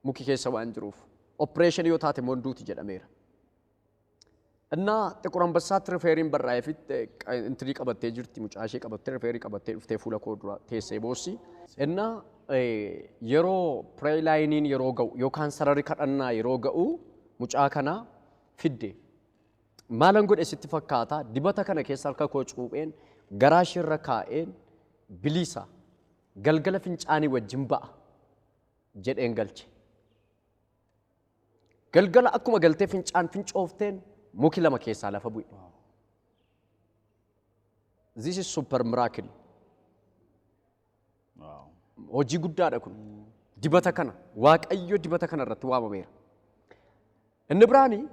muki keessa waan jiruuf opereeshinii yoo taate immoo duuti jedhameera. Innaa xiqur ambassaatti rifeeriin barraa'ee fi intirii qabattee jirti mucaa ishee qabattee rifeerii qabattee dhuftee fuula koo dura teessee boossi. Innaa yeroo pireelaayiniin yeroo ga'u yookaan sararri kadhannaa yeroo ga'u mucaa kana fidde. Maalan godhe sitti fakkaata dibata kana keessa harka koo cuupheen garaa ishirra kaa'een bilisa galgala fincaanii wajjin ba'a jedheen galche. Galgala akkuma galtee fincaan fincoofteen muki 2 keessaa lafa bu'e. This is super miracle. Hojii guddaadha kun. Dibata kana Waaqayyo dibata kana irratti waamameera. Inni biraanii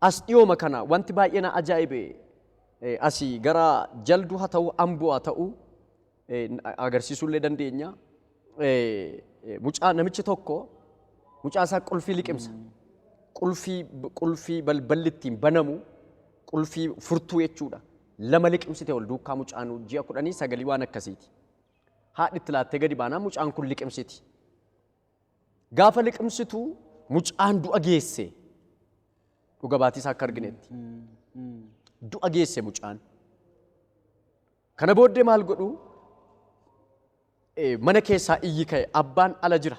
as dhiyooma kana wanti baay'ee na ajaa'ibe asii gara jalduu haa ta'u amboo haa ta'u agarsiisuu illee dandeenya. mucaa namichi tokko mucaa isaa qulfii liqimsa. Qulfii balballi ittiin banamu qulfii furtuu jechuudha. Lama liqimsite ol duukaa mucaan ji'a 19 waan akkasiiti. Haadhi itti laattee gadi baanaan mucaan kun liqimsiti. Gaafa liqimsitu mucaan du'a geesse. Dhuga baatii isaa akka arginetti. Du'a geesse mucaan. Kana booddee maal godhu? Mana keessaa iyyi ka'e abbaan ala jira.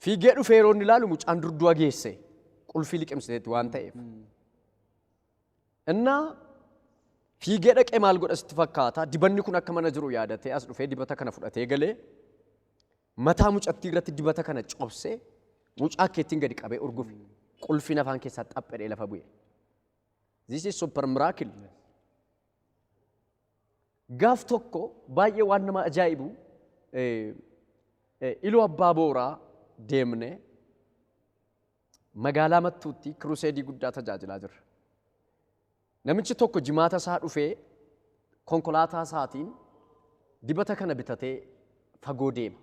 Fiigee dhufee yeroo inni ilaalu mucaan dur du'a geesse. Qulfii liqimsiteetti waan ta'eef. Innaa fiigee dhaqee maal godha sitti fakkaata? Dibanni kun akka mana jiru yaadatee as dhufee dibata kana fudhatee galee mataa mucattii irratti dibata kana cobsee mucaa keettiin gadi qabee urgufe. Qulfiin afaan keessaa xaphedhee lafa bu'e. This is super miracle. Gaaf tokko baay'ee waan nama ajaa'ibu iluu abbaa booraa deemne magaalaa mattuutti kiruseedii guddaa tajaajilaa jirra. Namichi tokko jimaata isaa dhufee konkolaataa isaatiin dibata kana bitatee fagoo deema.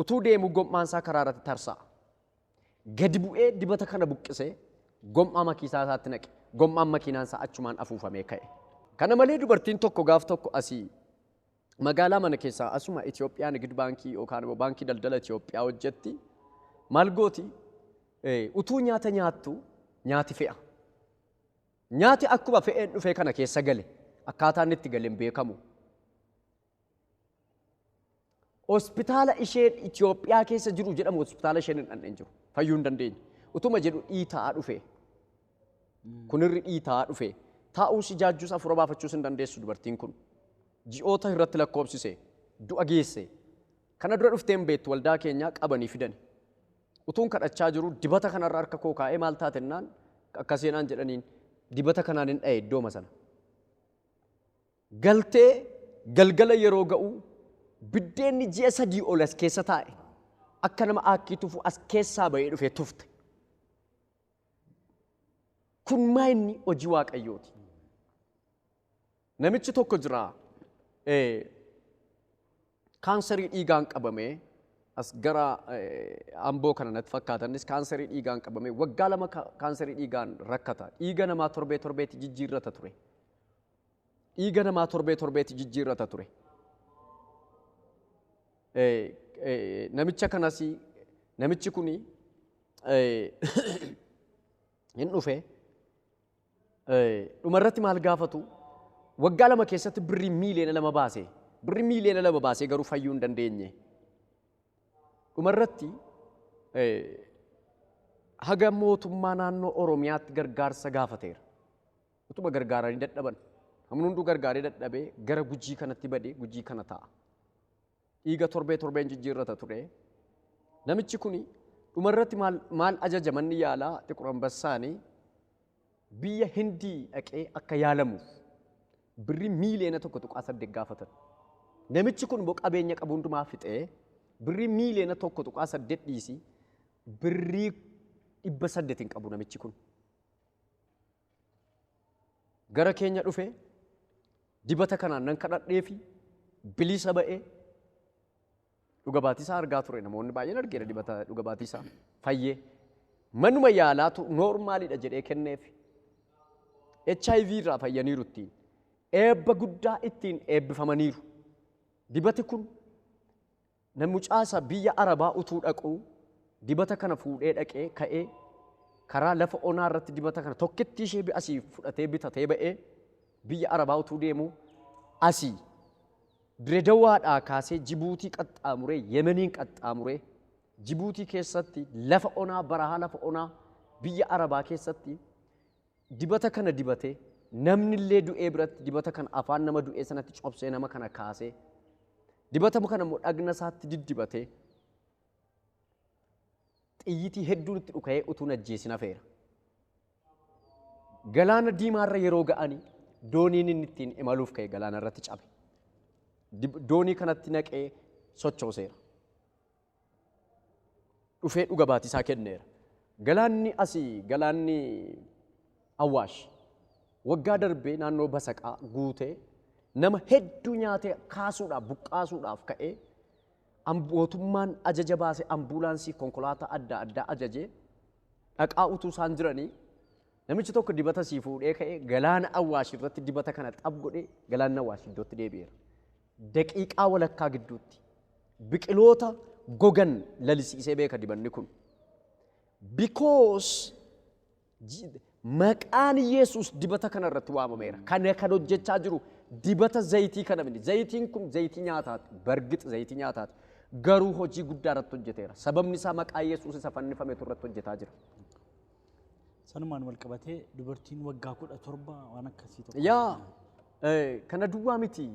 Utuu deemu gommaan isaa karaa irratti tarsa'a. Gadi bu'ee dibata kana buqqisee gommaa makiisaa isaatti naqe. Gommaan makiinaan isaa achumaan afuufamee ka'e. Kana malee dubartiin tokko gaaf tokko asii magaalaa mana keessaa asuma Itoophiyaa Nigid Baankii yookaan immoo baankii daldala Itoophiyaa hojjetti maal gooti utuu nyaata nyaattu nyaati fe'a. Nyaati akkuma fe'een dhufee kana keessa gale akkaataan itti galeen beekamu. Hospitaala isheen Itoophiyaa keessa jiru jedhamu hospitaala isheen hin dhandheen jiru fayyuu hin dandeenye. Utuma jedhu dhiitaa dhufee kunirri dhiitaa dhufee taa'uus ijaajjuus afura baafachuus hin dandeessu dubartiin kun. Ji'oota irratti lakkoobsise du'a geesse. Kana dura dhufteen beektu waldaa keenyaa qabanii fidani. Utuun kadhachaa jiru dibata kanarra harka koo kaa'ee maal taatennaan akkaseenaan jedhaniin dibata kanaan hin dha'e iddooma sana. Galtee galgala yeroo ga'u biddeenni ji'a 3 ol as keessa taa'e akka nama aakkii tufu as keessaa bahee dhufee tufte. Kun maayinni hojii waaqayyooti. Namichi tokko jira kaansarii dhiigaan qabamee as gara amboo kana natti fakkaatanis kaansarii dhiigaan qabamee waggaa 2 kaansarii dhiigaan rakkata. Dhiiga namaa torbeetti jijjiirrata ture. Dhiiga namaa torbeetti jijjiirrata ture. Namicha kanas namichi kuni hin dhufe dhumarratti maal gaafatu waggaa 2 keessatti birrii miiliyoona 2 baase. Birrii miiliyoona 2 baasee garuu fayyuu hin dandeenye. Dhumarratti haga mootummaa naannoo Oromiyaatti gargaarsa gaafateera. Utuma gargaaranii dadhaban. Hamni hunduu gargaaree dadhabee gara Gujii kanatti badee Gujii kana ta'a. Dhiiga torbeen jijjiirrata ture. Namichi kuni dhumarratti maal ajaja manni yaalaa Xiqur Ambassaanii biyya Hindii dhaqee akka yaalamuuf birrii miiliyoona 1.8 gaafatan. Namichi kun immoo qabeenya qabu hundumaa fixee birrii miiliyoona 1.8 dhiisi birrii 800 hin qabu namichi kun. Gara keenya dhufe dibata kanaan nan kadhadheefi bilisa ba'ee dhuga baatiisaa argaa ture namoonni baay'een argeera dibata dhuga baatiisaa fayyee manuma yaalaatu noormaalidha jedhee kenneef HIV irraa fayyaniiru ittiin eebba guddaa ittiin eebbifamaniiru. Dibati kun namucaasa biyya Arabaa utuu dhaquu dibata kana fuudhee dhaqee ka'ee karaa lafa onaa irratti dibata kana tokkitti ishee asii fudhatee bitatee ba'ee biyya Arabaa utuu deemu asii Diredawaadhaa kaasee Jibuutii qaxxaamuree Yemeniin qaxxaamuree Jibuutii keessatti lafa onaa barahaa lafa onaa biyya Arabaa keessatti dibata kana dibatee namni illee du'ee biratti dibata kana afaan nama du'ee sanatti cobsee nama kana kaasee dibata kana immoo dhagna isaatti diddibatee xiyyitii hedduun itti dhuka'ee utuu ajjeesin hafeera. Galaana diimaarra yeroo ga'anii dooniin inni ittiin imaluuf ka'e galaana irratti cabe. Doonii kanatti naqee sochooseera. Dhufee dhuga baatiisaa kenneera. Galaanni asii galaanni Awwaash waggaa darbee naannoo Basaqaa guutee nama hedduu nyaatee kaasuudhaaf buqqaasuudhaaf ka'ee mootummaan ajaja baase ambuulaansii konkolaataa adda addaa ajajee dhaqaa utuu isaan jiranii namichi tokko dibata sii fuudhee ka'ee galaana Awwaash irratti dibata kana xab godhee galaana Awwaash iddootti deebi'eera. Daqiiqaa walakkaa gidduutti biqiloota gogan lalisiisee beeka dibanni kun. Because maqaan Yesuus dibata kana irratti waamameera. Kan hojjechaa jiru dibata zayitii kana miti. Zayitiin kun zayitii nyaataati. Bargix zayitii nyaataati. Garuu hojii guddaa irratti hojjeteera. Sababni isaa maqaa Yesuus isa fannifametu irratti hojjetaa jira. Sanumaan wal qabatee dubartiin waggaa 17 waan akkasii tokko. Yaa kana duwwaa miti.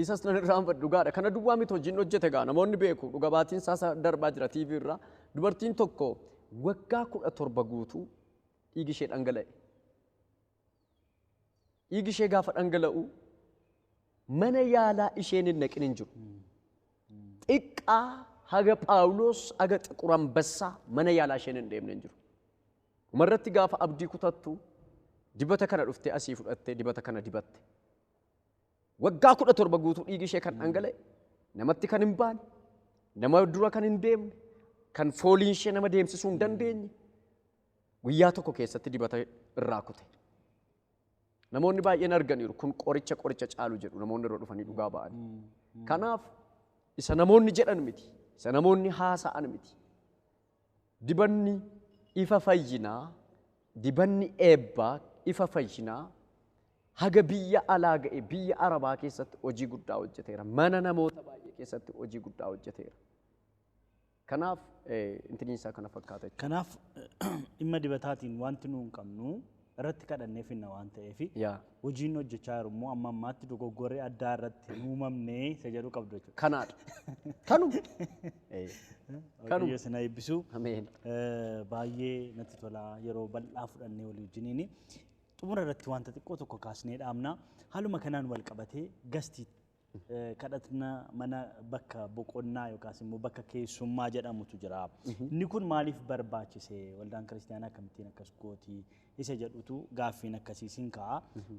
Isas nan irraanfadhu dhugaadha. Kana duwwaa miti hojiin hojjete gaa namoonni beeku dhuga baatiin isaa darbaa jira TV irraa. Dubartiin tokko waggaa 17 guutuu dhiigi ishee dhangala'e. Dhiigi ishee gaafa dhangala'u mana yaalaa isheen hin naqin hin jiru. Xiqqaa haga Phaawulos haga Xiquur Ambassaa mana yaalaa isheen hin deemne hin jiru. Umarratti gaafa abdii kutattu dibata kana dhuftee asii fudhattee dibata kana dibatte. Waggaa 17 guutuu dhiigi ishee kan dhangala'e namatti kan hin baane nama dura kan hin deemne kan fooliin ishee nama deemsisuu hin dandeenye guyyaa tokko keessatti dibata irraa kute. Namoonni baay'een arganiiru kun qoricha caalu jedhu namoonni irra dhufanii dhugaa ba'an. Kanaaf isa namoonni jedhan miti isa namoonni haasa'an miti. Dibanni ifa fayyinaa dibanni eebbaa ifa fayyinaa haga biyya alaa ga'e biyya Arabaa keessatti hojii guddaa hojjeteera. Mana namoota baay'ee keessatti hojii guddaa hojjeteera. Kanaaf intiniinsaa kana fakkaata. Kanaaf dhimma dibataatiin wanti nuun qabnu irratti kadhannee finna waan ta'eef hojiin hojjechaa jiru immoo amma ammaatti dogoggoree addaa irratti uumamnee isa jedhu qabdu jechuudha. Kanaadha. Kanu. Waaqayyo isin eebbisu. Ameen. Baay'ee natti tola yeroo bal'aa fudhannee walii wajjiniin xumura irratti wanta xiqqoo tokko kaasnee dhaabna. Haaluma kanaan wal qabatee gastii kadhatna mana bakka boqonnaa yookaas immoo bakka keessummaa jedhamutu jira. Inni kun maaliif barbaachise? Waldaan kiristaanaa akkamittiin akkas gooti? Isa jedhutu gaaffiin akkasiisin ka'a.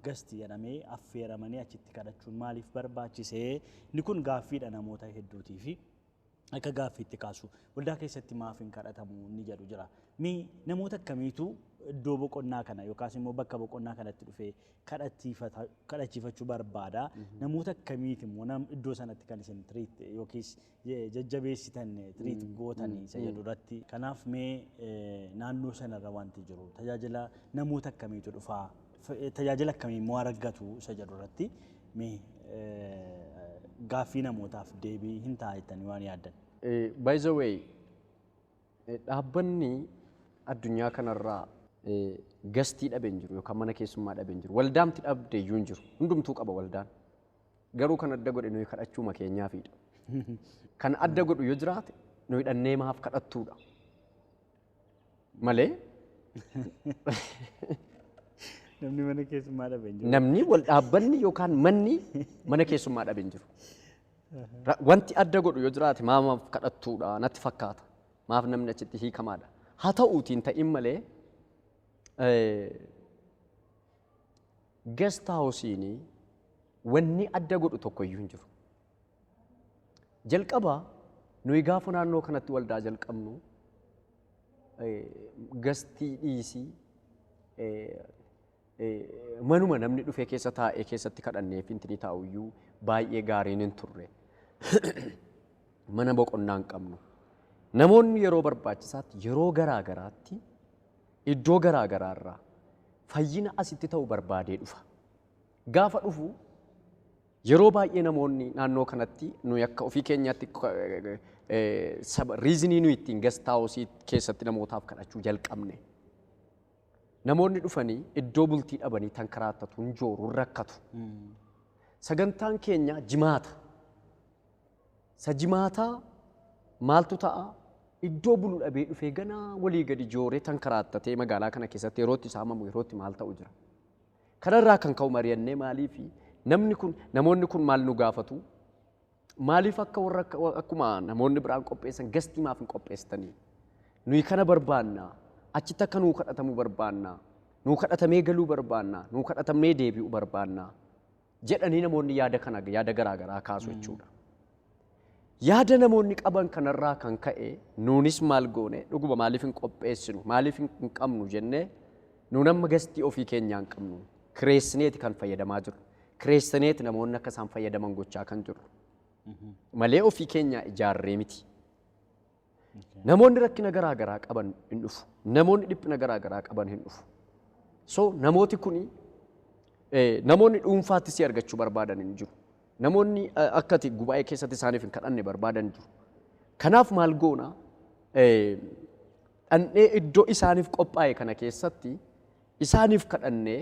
Gastii jedhamee affeeramanii achitti kadhachuun maaliif barbaachise? Inni kun gaaffiidha namoota hedduutii fi akka gaaffiitti kaasu. Waldaa keessatti maaf hin kadhatamu inni jedhu jira. Namoota akkamiitu iddoo boqonnaa kana yookaas immoo bakka boqonnaa kanatti dhufee kadhachiifachuu barbaada. Namoota akkamiiti immoo iddoo sanatti kan isin tiriit yookiis jajjabeessitan tiriit gootanii isa jedhu irratti. Kanaaf naannoo sanarra wanti jiru tajaajila namoota akkamiitu dhufaa tajaajila akkamii immoo argatu isa jedhu irratti gaaffii namootaaf deebii hin taa'ettanii waan yaaddan. By the way, dhaabbanni addunyaa kanarraa gastii dhabee hin jiru yookaan mana keessummaa dhabee hin jiru. Waldaamti dhabdee iyyuu hin jiru. Hundumtuu qaba waldaan. Garuu kan adda godhe nuyi kadhachuu keenyaafidha. Kan adda godhu yoo jiraate nuyi dhannee maaf kadhattuudha. Malee namni mana keessummaa dhabee hin jiru. Namni wal dhaabbanni yookaan manni mana keessummaa dhabee hin jiru. Wanti adda godhu yoo jiraate maaf kadhattuudha natti fakkaata. Maaf namni achitti hiikamaadha. Haa ta'uutiin ta'in malee guest house-iin wanni adda godhu tokko iyyuu hin jiru. Jalqaba nuyi gaafa naannoo kanatti waldaa jalqabnu gastii dhiisii manuma namni dhufee keessa taa'ee keessatti kadhanneef intini taa'uyyuu baay'ee gaariin hin turre. Mana boqonnaa hin qabnu. Namoonni yeroo barbaachisaatti yeroo garaa garaatti iddoo garaa garaarraa fayyina asitti ta'u barbaadee dhufa. Gaafa dhufu yeroo baay'ee namoonni naannoo kanatti nuyi akka ofii keenyaatti riizinii nuyi ittiin guest house keessatti namootaaf kadhachuu jalqabne. Namoonni dhufanii iddoo bultii dhabanii tankaraatatu hin jooru rakkatu. Sagantaan keenya jimaata. Sa jimaataa maaltu ta'a? Iddoo bulu dhabee dhufee ganaa walii gadi jooree tankaraattatee magaalaa kana keessatti yerootti saamamu yerootti maal ta'u jira. Kanarraa kan ka'u mari'annee maaliif namoonni kun maal nu gaafatu? Maaliif akka warra akkuma namoonni biraan qopheessan gastii maaf hin qopheessitanii? Nuyi kana barbaanna. Achitti akka nuu kadhatamu barbaanna. nuu kadhatamee galuu barbaanna nuu kadhatamee deebi'uu barbaanna jedhanii namoonni yaada garaa garaa kaasu jechuudha. Yaada namoonni qaban kanarraa kan ka'e nuunis maal goone dhuguma maaliif hin qopheessinu maaliif hin qabnu jennee nuun amma gastii ofii keenyaa hin qabnu kireessineeti kan fayyadamaa jiru kireessineeti namoonni akka isaan fayyadaman gochaa kan jiru malee ofii keenyaa ijaarree miti. Namoonni rakkina garaa garaa qaban hin dhufu namoonni dhiphina garaa garaa qaban hin dhufu. So namooti kuni namoonni dhuunfaatti si argachuu barbaadan hin jiru. Namoonni akkati gubaa'ee keessatti isaaniif hin kadhanne barbaadan jiru. Kanaaf maal goona dhandhee iddoo isaaniif qophaa'e kana keessatti isaaniif kadhannee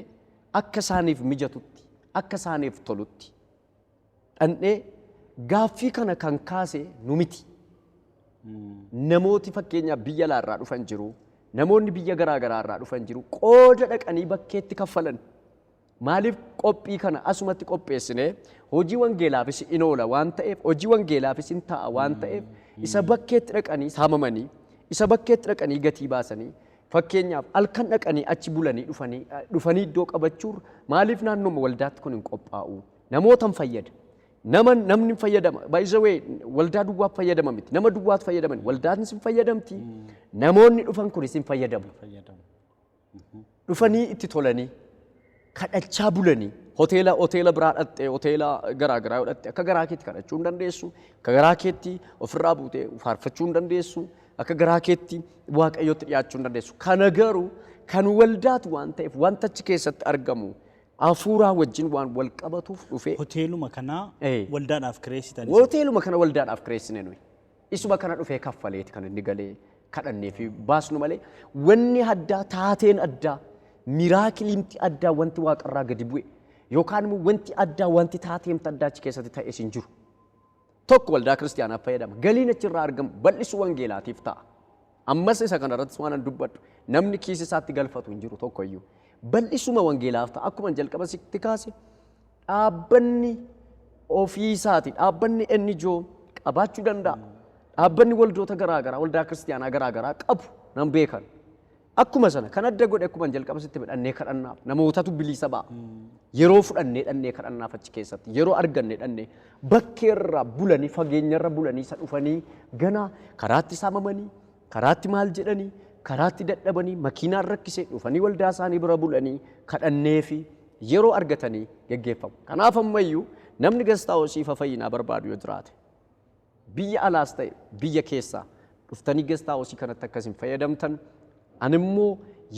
akka isaaniif mijatutti akka isaaniif tolutti dhandhee gaaffii kana kan kaase nu miti. Namooti fakkeenyaaf biyya alaarraa dhufan jiru. Namoonni biyya garaa garaa irraa dhufan jiru. Qooda dhaqanii bakkeetti kaffalan. Maaliif qophii kana asumatti qopheessinee hojii wangeelaafis in oola waan ta'eef hojii wangeelaafis in ta'a waan ta'eef isa bakkeetti dhaqanii saamamanii isa bakkeetti dhaqanii gatii baasanii fakkeenyaaf halkan dhaqanii achi bulanii dhufanii iddoo qabachuur maaliif naannoo waldaatti kun hin qophaa'u namoota hin fayyada. Namni fayyadama by the way waldaa duwwaaf fayyadama miti nama duwwaatu fayyadaman waldaan sin fayyadamti namoonni dhufan kun sin fayyadamu dhufanii itti tolanii kadhachaa bulanii hoteela biraa dhattee hoteela garaa garaa dhattee akka garaa keetti kadhachuu hin dandeessu akka garaa keetti ofirraa buutee faarfachuu hin dandeessu akka garaa keetti waaqayyotti dhiyaachuu hin dandeessu kana garuu kan waldaatu waan ta'eef wanta achi keessatti argamu afuuraa wajjin waan wal qabatuuf dhufee hoteeluma kana waldaadhaaf kireessitan hoteeluma kana waldaadhaaf kireessine nuyi isuma kana dhufee kaffaleeti kan inni galee kadhannee fi baasnu malee wanni addaa taateen addaa miraakiliimti addaa wanti waaqarraa gadi bu'e yookaan immoo wanti addaa wanti taateemti addaa achi keessatti ta'e sin jiru tokko waldaa kiristaanaaf fayyadama galiin achirraa argamu bal'isuu wangeelaatiif ta'a ammas isa kanarratti waan dubbadhu namni kiisi isaatti galfatu hin jiru tokko iyyuu bal'isuma wangeelaaf ta'a akkuma jalqaba sitti kaase dhaabbanni ofii isaati dhaabbanni inni joo qabaachuu danda'a dhaabbanni waldoota garaa garaa waldaa kiristaanaa garaa garaa qabu nan beekan akkuma sana kan adda godhe akkuma jalqaba sitti midhannee kadhannaaf namootatu bilisa ba'a yeroo fudhannee dhannee kadhannaaf achi keessatti yeroo argannee dhannee bakkeerra bulanii fageenyarra bulanii isa dhufanii gana karaatti saamamanii karaatti maal jedhanii karaatti dadhabanii makiinaan rakkisee dhufanii waldaa isaanii bira bulanii kadhannee fi yeroo argatanii geggeeffamu. Kanaaf ammayyuu namni gastaa hosiifa fayyinaa barbaadu yoo jiraate biyya alaas ta'e biyya keessaa dhuftanii gastaa hosii kanatti akkasiin fayyadamtan animmoo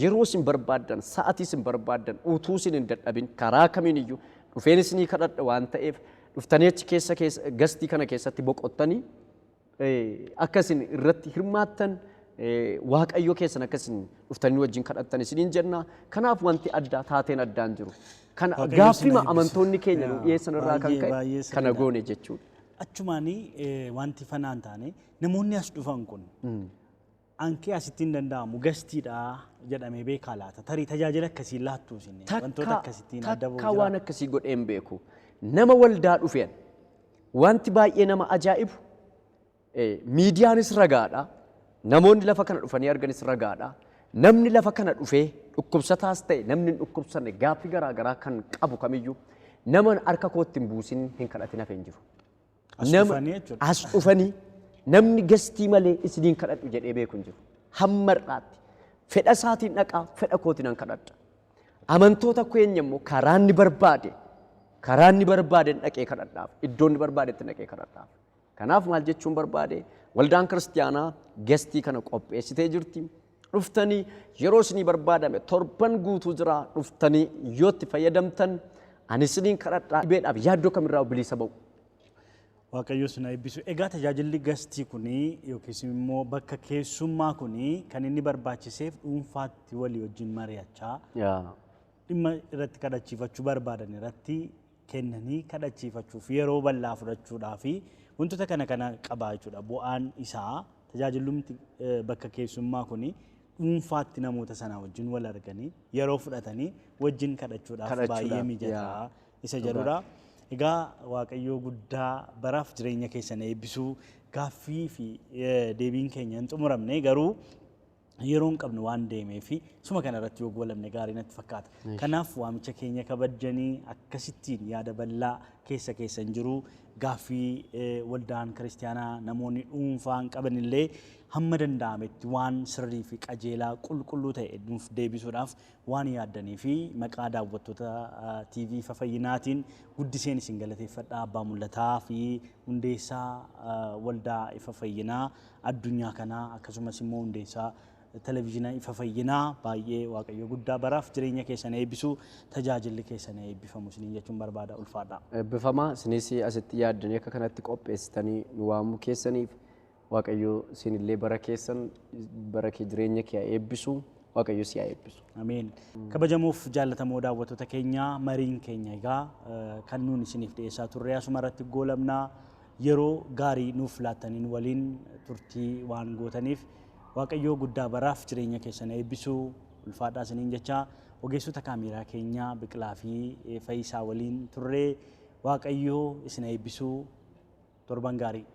yeroo isin barbaaddan sa'atii isin barbaaddan utuu isin hin dadhabin karaa kamiin iyyuu dhufeen isinii kadhadha waan ta'eef dhuftanii achi keessa gastii kana keessatti boqottanii akkasin irratti hirmaattan waaqayyo keessan akkasin dhuftanii wajjin kadhattan isiniin jenna kanaaf wanti addaa taateen addaan jiru kana gaaffima amantoonni keenya nu dhiyeessan irraa kan ka'e kana goone jechuudha. Achumaanii wanti fanaan taane namoonni as dhufan kun ankee asittiin danda'amu gastiidha jedhamee beekaa laata tarii tajaajila akkasii laattu isin wantoota akkasittiin adda ba'u jira. Takka waan akkasii godheen beeku nama waldaa dhufeen wanti baay'ee nama ajaa'ibu miidiyaanis ragaadha namoonni lafa kana dhufanii arganis ragaadha namni lafa kana dhufee dhukkubsataas ta'e namni hin dhukkubsanne gaaffii garaa garaa kan qabu kamiyyuu nama harka kootti hin buusin hin kadhatin hafeen jiru. As dhufanii namni gastii malee isiniin kadhadhu jedhee beeku hin jiru. Hammarraatti fedha isaatiin dhaqaa fedha kootiin an kadhadha. Amantoota keenya immoo karaa inni barbaade dhaqee kadhadhaaf iddoo inni barbaadetti dhaqee kadhadhaaf. Kanaaf maal jechuun barbaade waldaan kiristaanaa gastii kana qopheessitee jirti. Dhuftanii yeroo isinii barbaadame torban guutuu jira dhuftanii yoo itti fayyadamtan ani isiniin kadhadhaa dhibeedhaaf yaaddoo kamirraa bilisa ba'u. Waaqayyo sina eebbisu. Egaa tajaajilli gastii kunii yookiis immoo bakka keessummaa kunii kan inni barbaachiseef dhuunfaatti walii wajjin mari'achaa dhimma irratti kadhachiifachuu barbaadan irratti kennanii kadhachiifachuuf yeroo bal'aa fudhachuudhaa fi wantoota kana qabaa jechuudha. Bu'aan isaa tajaajilumti bakka keessummaa kunii dhuunfaatti namoota sana wajjin wal arganii yeroo fudhatanii wajjin kadhachuudhaaf baay'ee mijataa isa jedhudha. Egaa waaqayyoo guddaa baraaf jireenya keessan eebbisuu gaaffii fi deebiin keenya hin xumuramne garuu yeroon qabnu waan deemee fi suma kana irratti yoo golamne gaarii natti fakkaata. Kanaaf waamicha keenya kabajanii akkasittiin yaada bal'aa keessan jiru gaaffii waldaan kiristaanaa namoonni dhuunfaan qaban illee hamma danda'ametti waan sirrii fi qajeelaa qulqulluu ta'e nuuf deebisuudhaaf waan yaaddanii fi maqaa daawwattoota TV Fafayyinaatiin guddiseen isin galateeffadha. Abbaa Mul'ataa fi hundeessaa waldaa Fafayyinaa addunyaa kanaa akkasumas immoo hundeessaa televizyiina Fafayyinaa baay'ee waaqayyo guddaa baraaf jireenya keessan eebbisu tajaajilli keessan eebbifamu isiniin jechuun barbaada ulfaadha. Eebbifamaa isinis asitti yaaddanii akka kanatti qopheessitanii nu waamuu keessaniif waaqayyo isinillee bara keessan bara jireenya kee eebbisu waaqayyo si eebbisu. Ameen. Kabajamuuf jaallatamoo daawwattoota keenya mariin keenya egaa kan nuun isiniif dhiyeessaa turre asuma irratti goolabnaa yeroo gaarii nuuf laattaniin waliin turtii waan gootaniif waaqayyo guddaa baraaf jireenya keessan eebbisuu ulfaadhaa isiniin jecha ogeessota kaameeraa keenya Biqilaa fi Fayyisaa waliin turre waaqayyo isin eebbisuu torban gaarii.